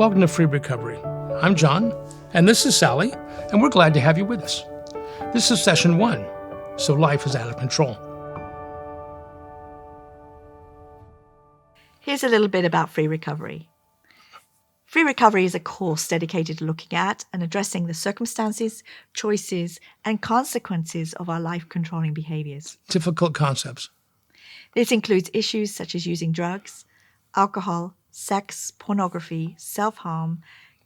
Welcome to Free Recovery. I'm John, and this is Sally, and we're glad to have you with us. This is session 1, so life is out of control. Here's a little bit about Free Recovery. Free Recovery is a course dedicated to looking at and addressing the circumstances, choices, and consequences of our life-controlling behaviors. Difficult concepts. This includes issues such as using drugs, alcohol, sex, pornography, self-harm,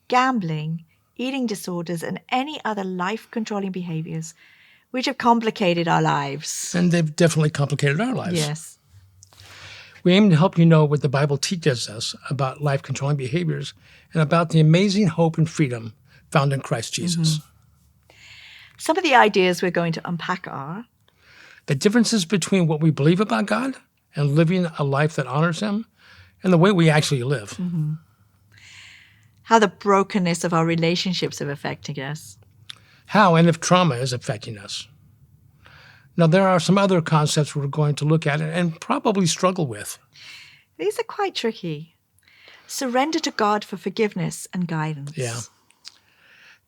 gambling, eating disorders, and any other life-controlling behaviors which have complicated our lives. And they've definitely complicated our lives. Yes. We aim to help you know what the Bible teaches us about life-controlling behaviors and about the amazing hope and freedom found in Christ Jesus. Some of the ideas we're going to unpack are The differences between what we believe about God and living a life that honors Him and the way we actually live. how the brokenness of our relationships are affecting us, How and if trauma is affecting us. Now, there are some other concepts we're going to look at and probably struggle with. These are quite tricky. Surrender to God for forgiveness and guidance. Yeah.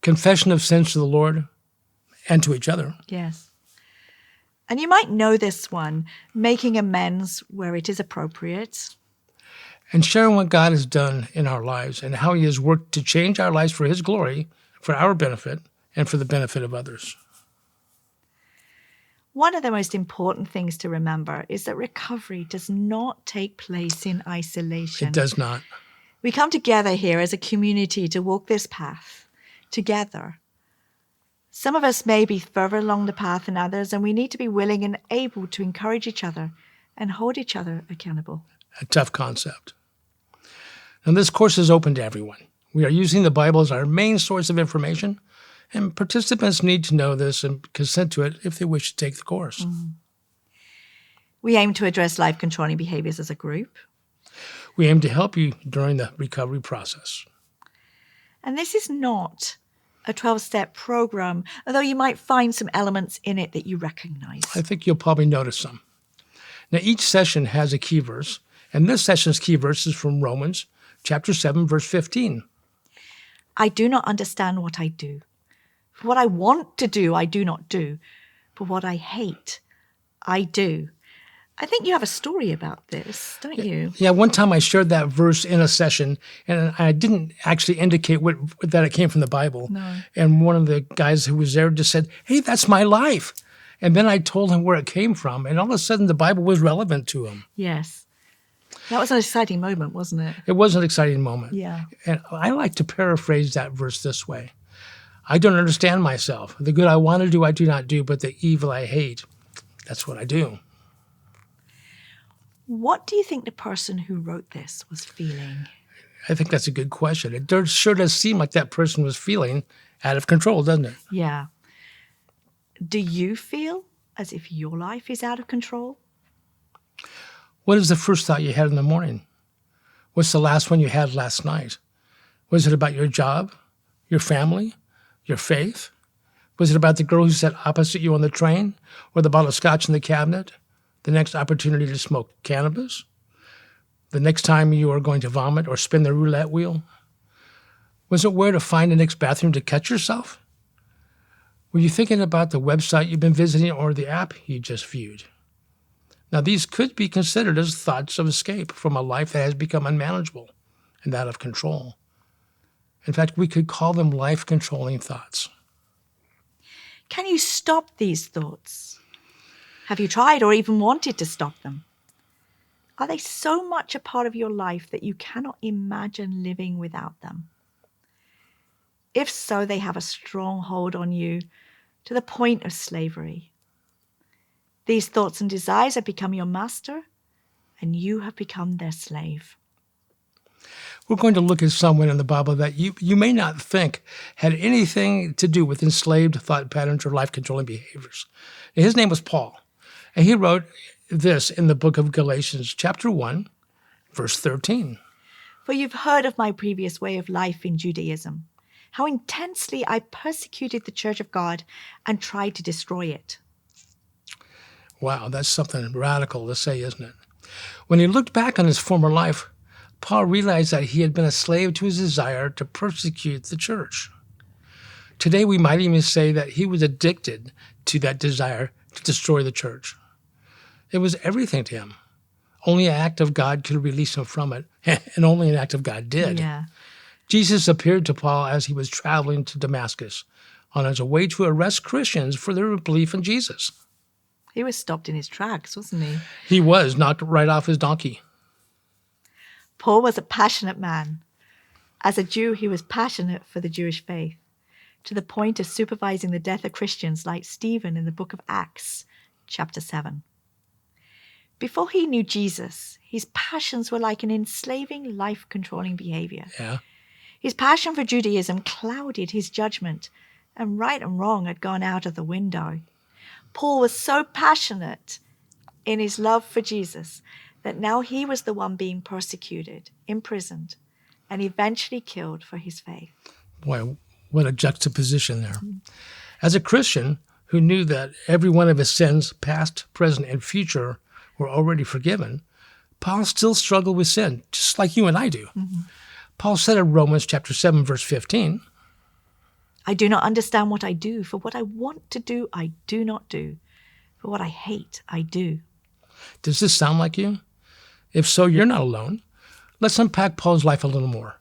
Confession of sins to the Lord and to each other. Yes. And you might know this one, making amends where it is appropriate. And sharing what God has done in our lives and how He has worked to change our lives for His glory, for our benefit, and for the benefit of others. One of the most important things to remember is that recovery does not take place in isolation. It does not. We come together here as a community to walk this path together. Some of us may be further along the path than others, and we need to be willing and able to encourage each other and hold each other accountable. A tough concept. Now, this course is open to everyone. We are using the Bible as our main source of information, and participants need to know this and consent to it if they wish to take the course. We aim to address life-controlling behaviors as a group. We aim to help you during the recovery process. And this is not a 12-step program, although you might find some elements in it that you recognize. I think you'll probably notice some. Now, each session has a key verse, and this session's key verse is from Romans chapter 7, verse 15. I do not understand what I do. For what I want to do, I do not do. But what I hate, I do. I think you have a story about this, don't you? Yeah, one time I shared that verse in a session, and I didn't actually indicate that it came from the Bible. No. And one of the guys who was there just said, "Hey, that's my life." And then I told him where it came from, and all of a sudden the Bible was relevant to him. Yes. That was an exciting moment, wasn't it? It was an exciting moment. Yeah. And I like to paraphrase that verse this way. I don't understand myself. The good I want to do, I do not do, but the evil I hate, that's what I do. What do you think the person who wrote this was feeling? I think that's a good question. It sure does seem like that person was feeling out of control, doesn't it? Yeah. Do you feel as if your life is out of control? What is the first thought you had in the morning? What's the last one you had last night? Was it about your job, your family, your faith? Was it about the girl who sat opposite you on the train, or the bottle of scotch in the cabinet? The next opportunity to smoke cannabis? The next time you are going to vomit or spin the roulette wheel? Was it where to find the next bathroom to catch yourself? Were you thinking about the website you've been visiting or the app you just viewed? Now, these could be considered as thoughts of escape from a life that has become unmanageable and out of control. In fact, we could call them life-controlling thoughts. Can you stop these thoughts? Have you tried or even wanted to stop them? Are they so much a part of your life that you cannot imagine living without them? If so, they have a strong hold on you to the point of slavery. These thoughts and desires have become your master, and you have become their slave. We're going to look at someone in the Bible that you may not think had anything to do with enslaved thought patterns or life-controlling behaviors. His name was Paul, and he wrote this in the book of Galatians, chapter 1, verse 13. For you've heard of my previous way of life in Judaism, how intensely I persecuted the church of God and tried to destroy it. Wow, that's something radical to say, isn't it? When he looked back on his former life, Paul realized that he had been a slave to his desire to persecute the church. Today, we might even say that he was addicted to that desire to destroy the church. It was everything to him. Only an act of God could release him from it, and only an act of God did. Yeah. Jesus appeared to Paul as he was traveling to Damascus on his way to arrest Christians for their belief in Jesus. He was stopped in his tracks, wasn't he? He was knocked right off his donkey. Paul was a passionate man. As a Jew, he was passionate for the Jewish faith, to the point of supervising the death of Christians like Stephen in the book of Acts, chapter 7. Before he knew Jesus, his passions were like an enslaving, life-controlling behavior. Yeah. His passion for Judaism clouded his judgment, and right and wrong had gone out of the window. Paul was so passionate in his love for Jesus that now he was the one being persecuted, imprisoned, and eventually killed for his faith. Boy, what a juxtaposition there. As a Christian who knew that every one of his sins, past, present, and future, were already forgiven, Paul still struggled with sin, just like you and I do. Mm-hmm. Paul said in Romans chapter 7, verse 15, I do not understand what I do, for what I want to do, I do not do. For what I hate, I do. Does this sound like you? If so, you're not alone. Let's unpack Paul's life a little more.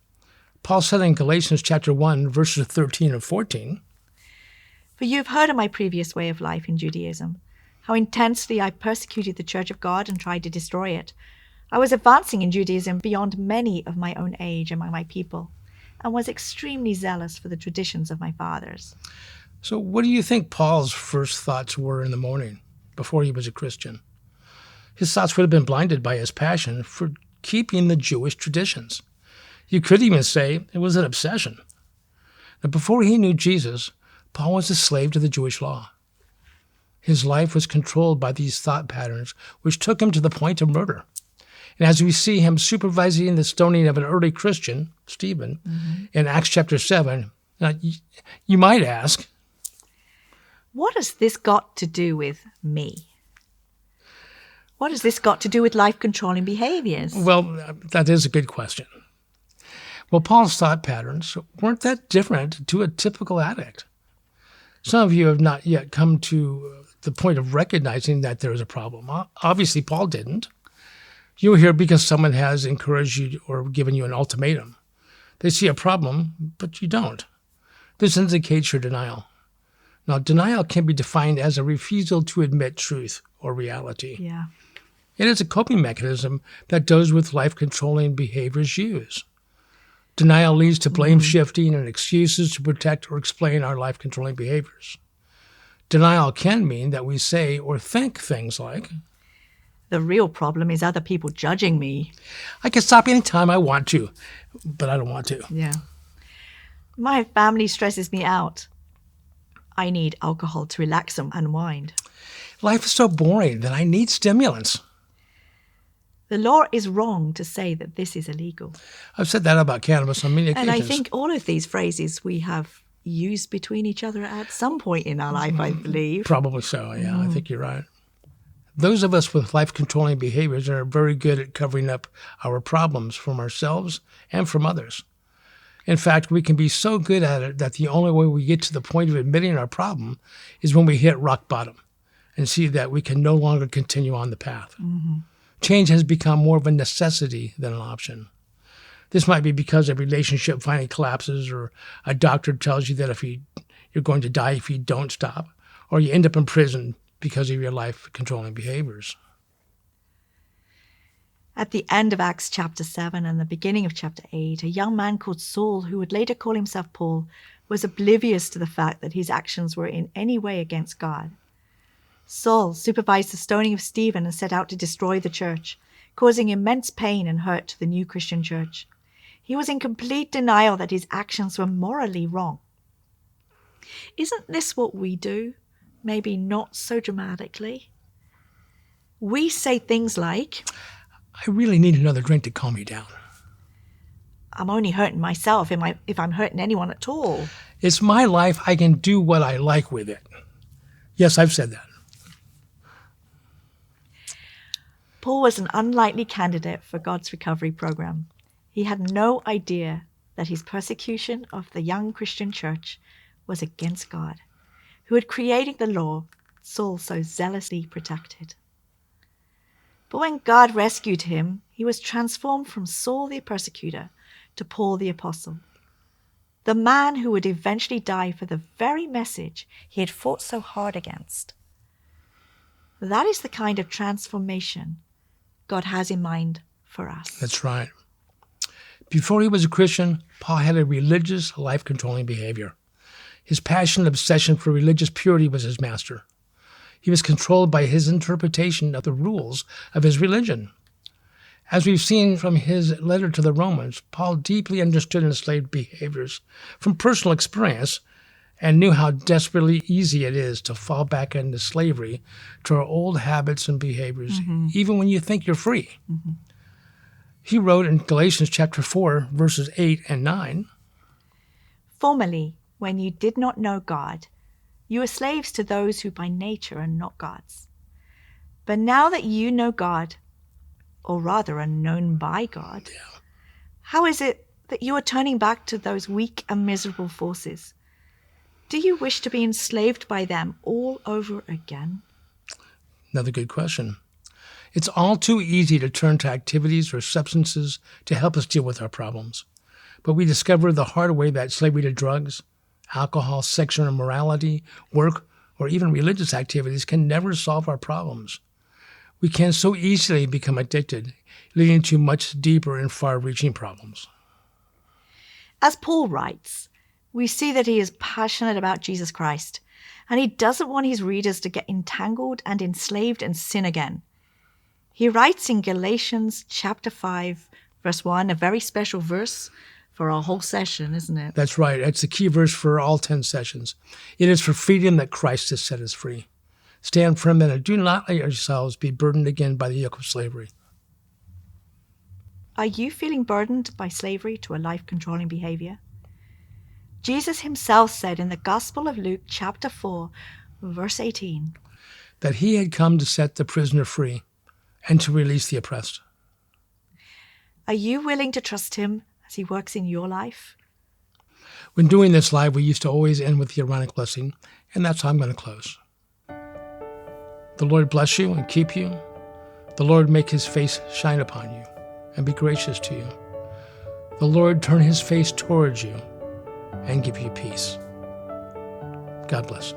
Paul said in Galatians chapter 1, verses 13 and 14, For you have heard of my previous way of life in Judaism, how intensely I persecuted the church of God and tried to destroy it. I was advancing in Judaism beyond many of my own age among my people, and was extremely zealous for the traditions of my fathers. So what do you think Paul's first thoughts were in the morning before he was a Christian? His thoughts would have been blinded by his passion for keeping the Jewish traditions. You could even say it was an obsession. Now, before he knew Jesus, Paul was a slave to the Jewish law. His life was controlled by these thought patterns, which took him to the point of murder. And as we see him supervising the stoning of an early Christian, Stephen, in Acts chapter 7, now, you might ask, what has this got to do with me? What has this got to do with life-controlling behaviors? Well, that is a good question. Well, Paul's thought patterns weren't that different to a typical addict. Some of you have not yet come to the point of recognizing that there is a problem. Obviously, Paul didn't. You're here because someone has encouraged you or given you an ultimatum. They see a problem, but you don't. This indicates your denial. Now, denial can be defined as a refusal to admit truth or reality. Yeah. It is a coping mechanism that those with life-controlling behaviors use. Denial leads to blame shifting and excuses to protect or explain our life-controlling behaviors. Denial can mean that we say or think things like, the real problem is other people judging me. I can stop anytime I want to, but I don't want to. Yeah. My family stresses me out. I need alcohol to relax and unwind. Life is so boring that I need stimulants. The law is wrong to say that this is illegal. I've said that about cannabis on many occasions. And I think all of these phrases we have used between each other at some point in our life, I believe. Probably so, yeah. I think you're right. Those of us with life-controlling behaviors are very good at covering up our problems from ourselves and from others. In fact, we can be so good at it that the only way we get to the point of admitting our problem is when we hit rock bottom and see that we can no longer continue on the path. Change has become more of a necessity than an option. This might be because a relationship finally collapses, or a doctor tells you that you're going to die if you don't stop, or you end up in prison because of your life-controlling behaviors. At the end of Acts chapter 7 and the beginning of chapter 8, a young man called Saul, who would later call himself Paul, was oblivious to the fact that his actions were in any way against God. Saul supervised the stoning of Stephen and set out to destroy the church, causing immense pain and hurt to the new Christian church. He was in complete denial that his actions were morally wrong. Isn't this what we do? Maybe not so dramatically. We say things like, I really need another drink to calm me down. I'm only hurting myself if I'm hurting anyone at all. It's my life. I can do what I like with it. Yes, I've said that. Paul was an unlikely candidate for God's recovery program. He had no idea that his persecution of the young Christian church was against God, who had created the law Saul so zealously protected. But when God rescued him, he was transformed from Saul the persecutor to Paul the apostle, the man who would eventually die for the very message he had fought so hard against. That is the kind of transformation God has in mind for us. That's right. Before he was a Christian, Paul had a religious, life-controlling behavior. His passion and obsession for religious purity was his master. He was controlled by his interpretation of the rules of his religion. As we've seen from his letter to the Romans, Paul deeply understood enslaved behaviors from personal experience and knew how desperately easy it is to fall back into slavery to our old habits and behaviors, even when you think you're free. He wrote in Galatians chapter 4, verses 8 and 9, Formerly, when you did not know God, you were slaves to those who by nature are not God's. But now that you know God, or rather are known by God, how is it that you are turning back to those weak and miserable forces? Do you wish to be enslaved by them all over again? Another good question. It's all too easy to turn to activities or substances to help us deal with our problems. But we discover the hard way that slavery to drugs, alcohol, sexual immorality, work, or even religious activities can never solve our problems. We can so easily become addicted, leading to much deeper and far-reaching problems. As Paul writes, we see that he is passionate about Jesus Christ, and he doesn't want his readers to get entangled and enslaved in sin again. He writes in Galatians chapter 5, verse 1, a very special verse for our whole session, isn't it? That's right. It's the key verse for all 10 sessions. It is for freedom that Christ has set us free. Stand firm then, and do not let yourselves be burdened again by the yoke of slavery. Are you feeling burdened by slavery to a life-controlling behavior? Jesus himself said in the Gospel of Luke chapter 4, verse 18, that he had come to set the prisoner free and to release the oppressed. Are you willing to trust him as he works in your life? When doing this live, we used to always end with the Aaronic blessing, and that's how I'm going to close. The Lord bless you and keep you. The Lord make his face shine upon you and be gracious to you. The Lord turn his face towards you and give you peace. God bless.